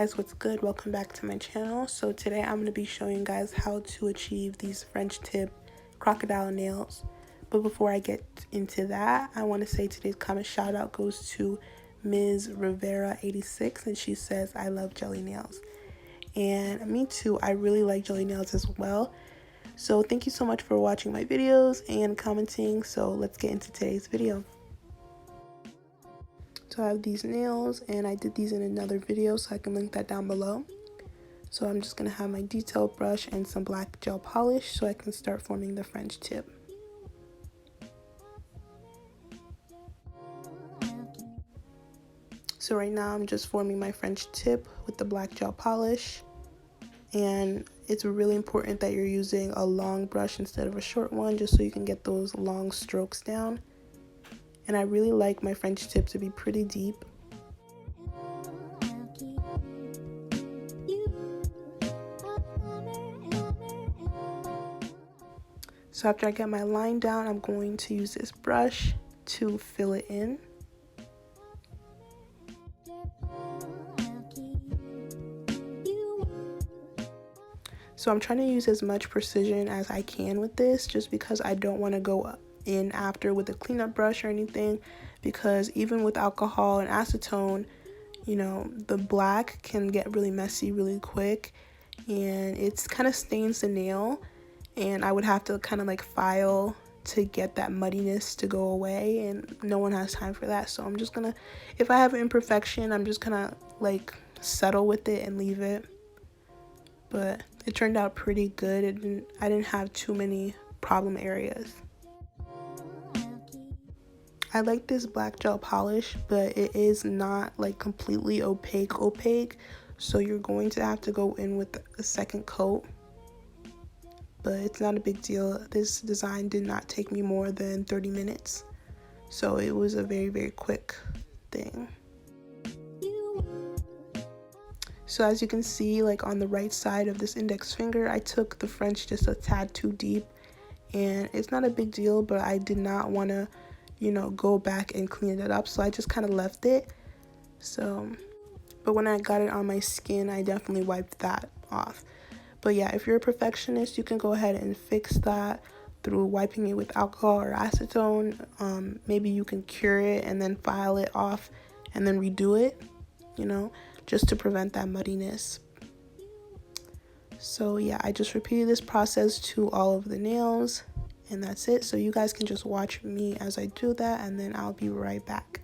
guys, what's good? Welcome back to my channel. So today I'm going to be showing you guys how to achieve these French tip crocodile nails. But before I get into that, I want to say today's comment shout out goes to Ms. Rivera 86, and she says, I love jelly nails. And me too, I really like jelly nails as well. So thank you so much for watching my videos and commenting. So let's get into today's video. So I have these nails, and I did these in another video, so I can link that down below. So I'm just going to have my detail brush and some black gel polish so I can start forming the French tip. So right now I'm just forming my French tip with the black gel polish. And it's really important that you're using a long brush instead of a short one, just so you can get those long strokes down. And I really like my French tip to be pretty deep. So after I get my line down, I'm going to use this brush to fill it in. So I'm trying to use as much precision as I can with this, just because I don't want to go in after with a cleanup brush or anything, because even with alcohol and acetone, you know, the black can get really messy really quick, and it's kind of stains the nail, and I would have to kind of like file to get that muddiness to go away, and no one has time for that. So I'm just gonna, if I have an imperfection, I'm just gonna like settle with it and leave it. But it turned out pretty good. I didn't have too many problem areas. I like this black gel polish, but it is not like completely opaque, so you're going to have to go in with a second coat. But it's not a big deal. This design did not take me more than 30 minutes, so it was a very quick thing. So as you can see, like on the right side of this index finger, I took the French just a tad too deep, and it's not a big deal, but I did not want to, you know, go back and clean it up, so I just kind of left it. So, but when I got it on my skin, I definitely wiped that off. But yeah, if you're a perfectionist, you can go ahead and fix that through wiping it with alcohol or acetone. Maybe you can cure it and then file it off and then redo it, you know, just to prevent that muddiness. So yeah, I just repeated this process to all of the nails, and that's it. So you guys can just watch me as I do that, and then I'll be right back.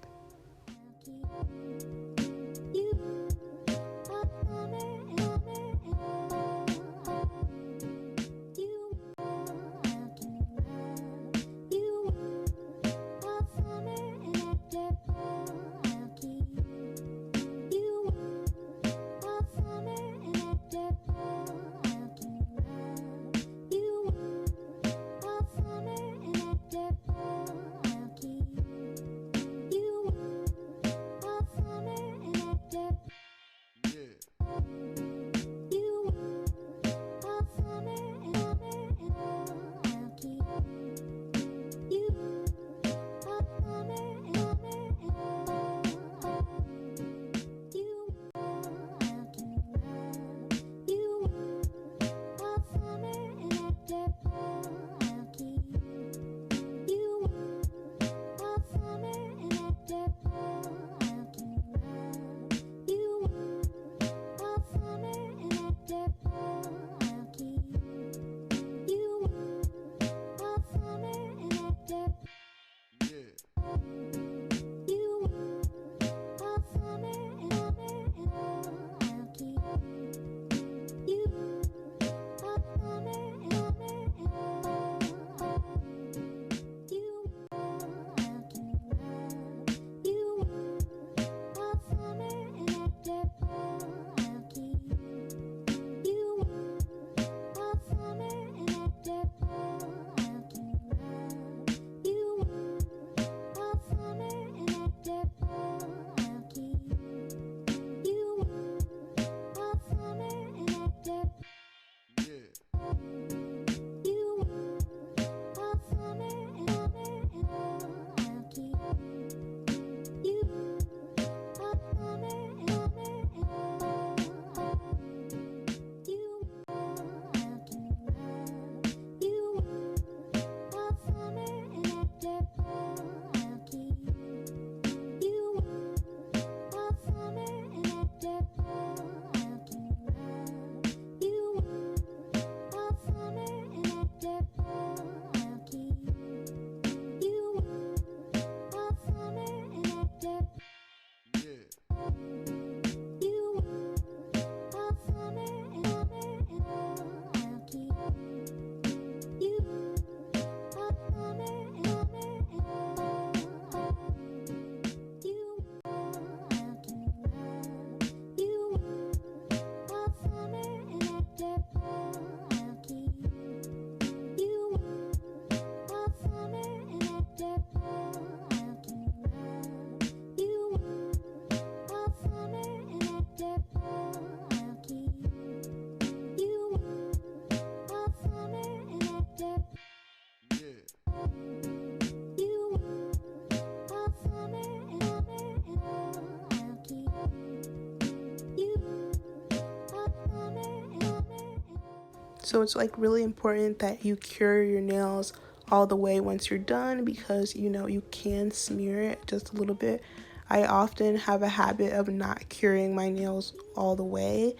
So it's like really important that you cure your nails all the way once you're done, because you know you can smear it just a little bit. I often have a habit of not curing my nails all the way,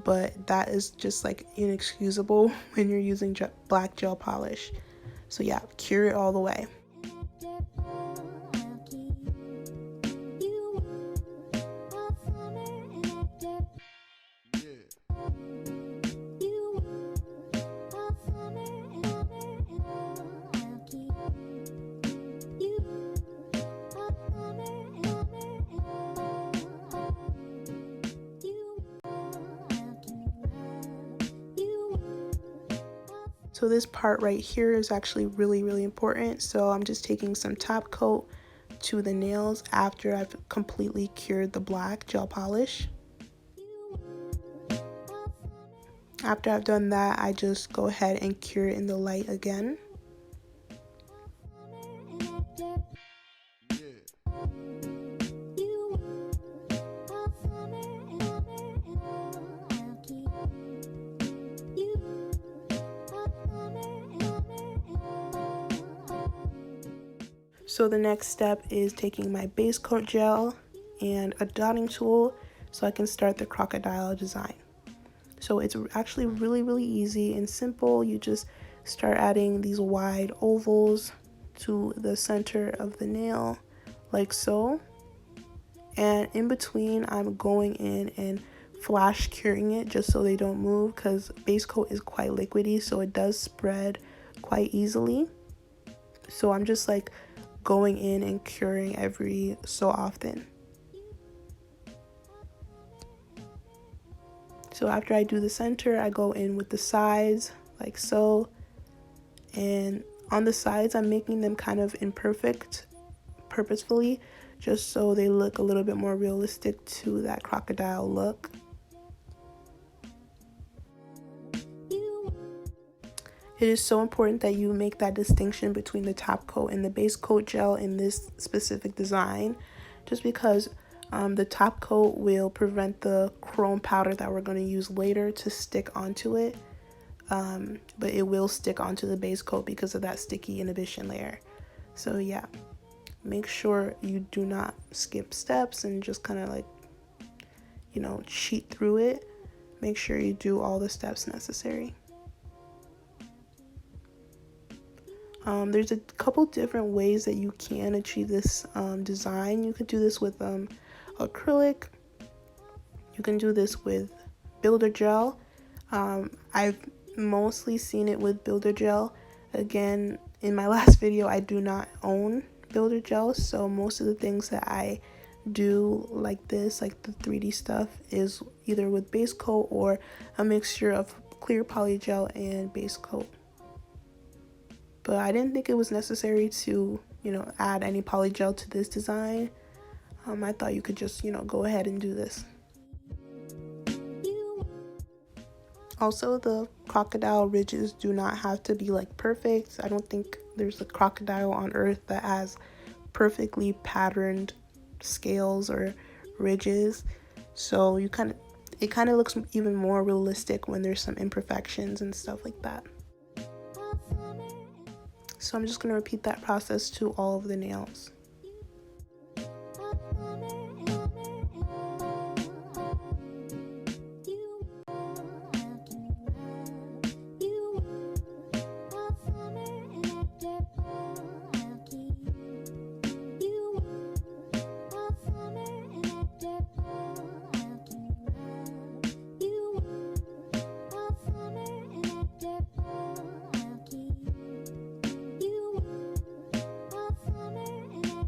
but that is just like inexcusable when you're using black gel polish. So yeah, cure it all the way. So this part right here is actually really important. So I'm just taking some top coat to the nails after I've completely cured the black gel polish. After I've done that, I just go ahead and cure it in the light again. So the next step is taking my base coat gel and a dotting tool so I can start the crocodile design. So it's actually really easy and simple. You just start adding these wide ovals to the center of the nail like so. And in between, I'm going in and flash curing it just so they don't move, because base coat is quite liquidy, so it does spread quite easily. So I'm just like going in and curing every so often. So after I do the center, I go in with the sides like so. And on the sides, I'm making them kind of imperfect purposefully, just so they look a little bit more realistic to that crocodile look. It is so important that you make that distinction between the top coat and the base coat gel in this specific design, just because the top coat will prevent the chrome powder that we're going to use later to stick onto it, but it will stick onto the base coat because of that sticky inhibition layer. So yeah, make sure you do not skip steps and just kind of like, you know, cheat through it. Make sure you do all the steps necessary. There's a couple different ways that you can achieve this design. You could do this with acrylic. You can do this with builder gel. I've mostly seen it with builder gel. Again, in my last video, I do not own builder gel, so most of the things that I do like this, like the 3D stuff, is either with base coat or a mixture of clear poly gel and base coat. But I didn't think it was necessary to, you know, add any poly gel to this design. I thought you could just, you know, go ahead and do this. Also, the crocodile ridges do not have to be like perfect. I don't think there's a crocodile on earth that has perfectly patterned scales or ridges. So it kind of looks even more realistic when there's some imperfections and stuff like that. So I'm just going to repeat that process to all of the nails. Thank you.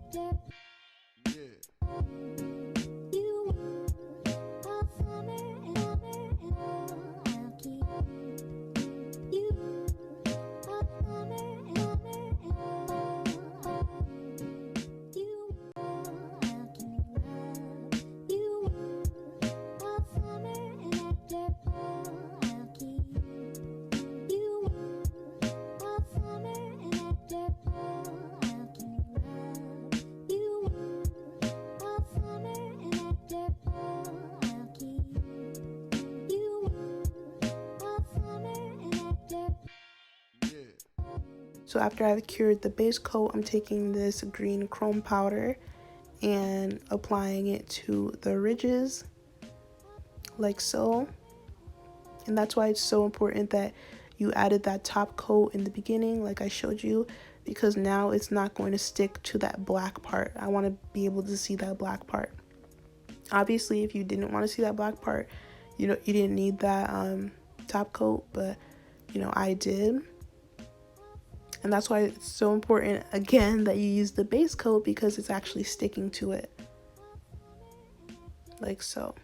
So after I've cured the base coat, I'm taking this green chrome powder and applying it to the ridges like so. And that's why it's so important that you added that top coat in the beginning like I showed you, because now it's not going to stick to that black part. I want to be able to see that black part. Obviously, if you didn't want to see that black part, you didn't need that top coat, but I did. And that's why it's so important, again, that you use the base coat, because it's actually sticking to it like so.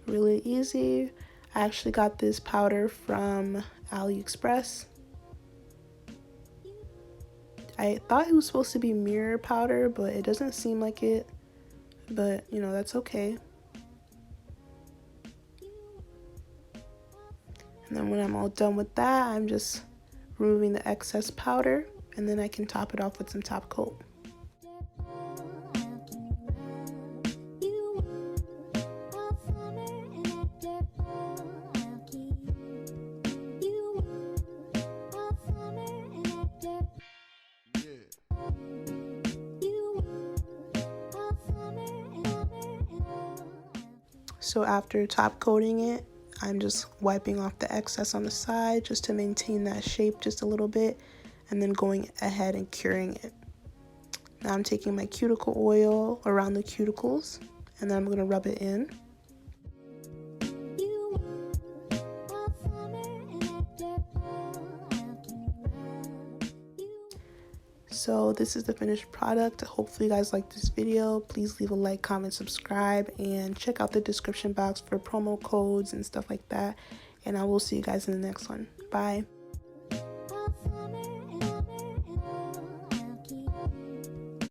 Really easy. I actually got this powder from AliExpress. I thought it was supposed to be mirror powder, but it doesn't seem like it. But that's okay. And then when I'm all done with that, I'm just removing the excess powder, and then I can top it off with some top coat. So after top coating it, I'm just wiping off the excess on the side just to maintain that shape just a little bit, and then going ahead and curing it. Now I'm taking my cuticle oil around the cuticles, and then I'm going to rub it in. So this is the finished product. Hopefully you guys liked this video. Please leave a like, comment, subscribe, and check out the description box for promo codes and stuff like that. And I will see you guys in the next one. Bye.